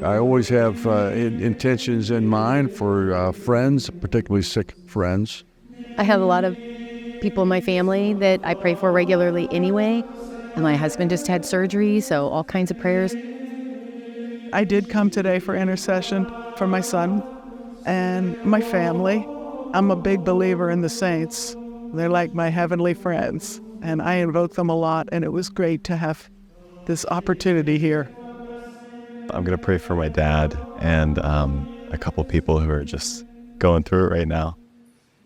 I always have intentions in mind for friends, particularly sick friends. I have a lot of people in my family that I pray for regularly anyway. And my husband just had surgery, so all kinds of prayers. I did come today for intercession for my son and my family. I'm a big believer in the saints. They're like my heavenly friends, and I invoke them a lot, and it was great to have this opportunity here. I'm going to pray for my dad and a couple people who are just going through it right now.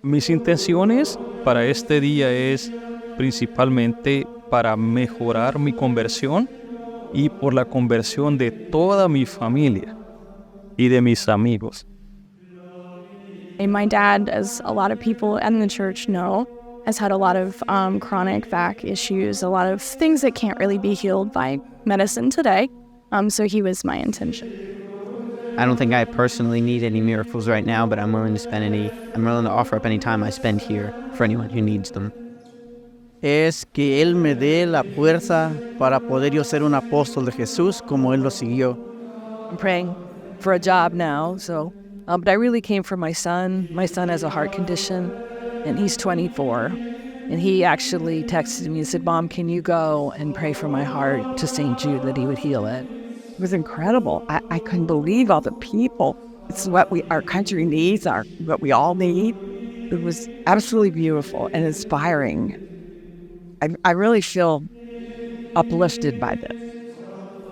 Mis intenciones para este día es principalmente para mejorar mi conversión y por la conversión de toda mi familia y de mis amigos. And my dad, as a lot of people in the church know, has had a lot of chronic back issues, a lot of things that can't really be healed by medicine today. So he was my intention. I don't think I personally need any miracles right now, but I'm willing to offer up any time I spend here for anyone who needs them. Es que Él me dé la fuerza para poder yo ser un apóstol de Jesús como Él lo siguió. I'm praying for a job now, but I really came for my son. My son has a heart condition, and he's 24. And he actually texted me and said, "Mom, can you go and pray for my heart to St. Jude that he would heal it?" It was incredible. I couldn't believe all the people. It's what our country needs, what we all need. It was absolutely beautiful and inspiring. I really feel uplifted by this.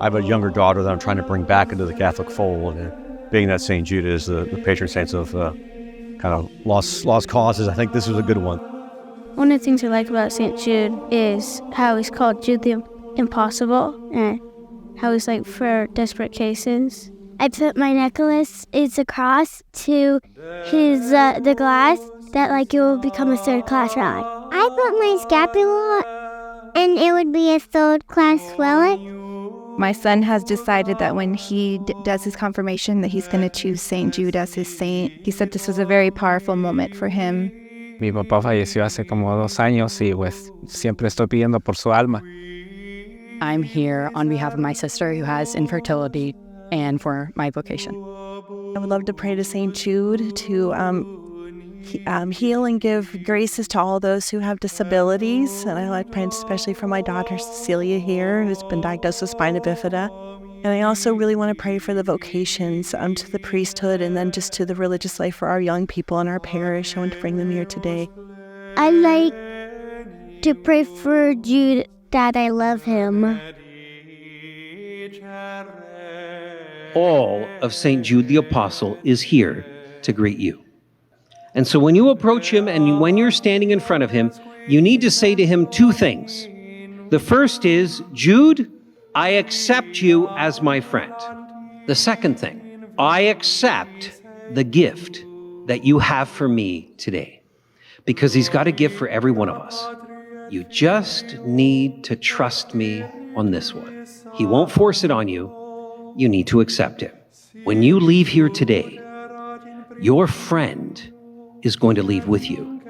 I have a younger daughter that I'm trying to bring back into the Catholic fold, and being that St. Jude is the patron saint of kind of lost causes, I think this was a good one. One of the things I like about St. Jude is how he's called Jude the Impossible, and how he's like for desperate cases. I put my necklace, it's a cross, to his the glass that like it will become a third class relic. I put my scapula, and it would be a third class relic. My son has decided that when he does his confirmation that he's going to choose St. Jude as his saint. He said this was a very powerful moment for him. Mi papá falleció hace como 2 años y pues siempre estoy pidiendo por su alma. I'm here on behalf of my sister who has infertility and for my vocation. I would love to pray to St. Jude to heal and give graces to all those who have disabilities. And I like praying especially for my daughter Cecilia here, who's been diagnosed with spina bifida. And I also really want to pray for the vocations to the priesthood and then just to the religious life for our young people in our parish. I want to bring them here today. I like to pray for Jude, that I love him. All of St. Jude the Apostle is here to greet you. And so when you approach him and when you're standing in front of him, you need to say to him 2 things. The first is, Jude, I accept you as my friend. The second thing, I accept the gift that you have for me today. Because he's got a gift for every one of us. You just need to trust me on this one. He won't force it on you. You need to accept it. When you leave here today, your friend is going to leave with you.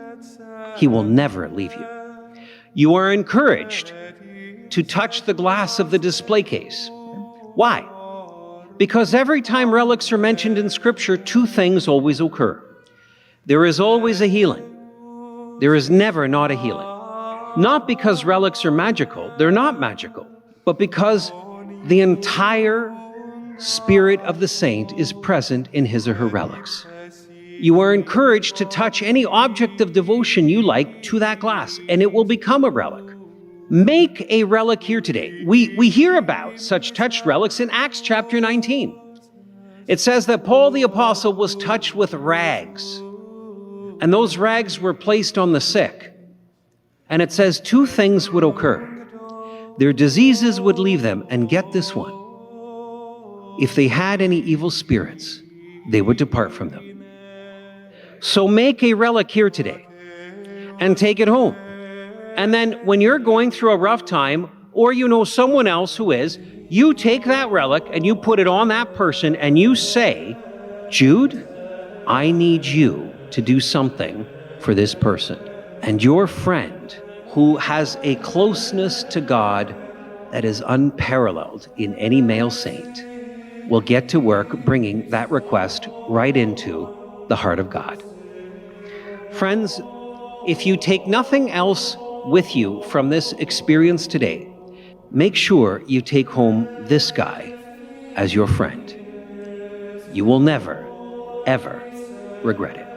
He will never leave you. You are encouraged to touch the glass of the display case. Why? Because every time relics are mentioned in Scripture, 2 things always occur. There is always a healing. There is never not a healing. Not because relics are magical, they're not magical, but because the entire spirit of the saint is present in his or her relics. You are encouraged to touch any object of devotion you like to that glass, and it will become a relic. Make a relic here today. We hear about such touched relics in Acts chapter 19. It says that Paul the Apostle was touched with rags, and those rags were placed on the sick. And it says 2 things would occur. Their diseases would leave them, and get this one. If they had any evil spirits, they would depart from them. So make a relic here today and take it home. And then when you're going through a rough time, or you know someone else who is, you take that relic and you put it on that person and you say, Jude, I need you to do something for this person. And your friend, who has a closeness to God that is unparalleled in any male saint, will get to work bringing that request right into the heart of God. Friends, if you take nothing else with you from this experience today, make sure you take home this guy as your friend. You will never, ever regret it.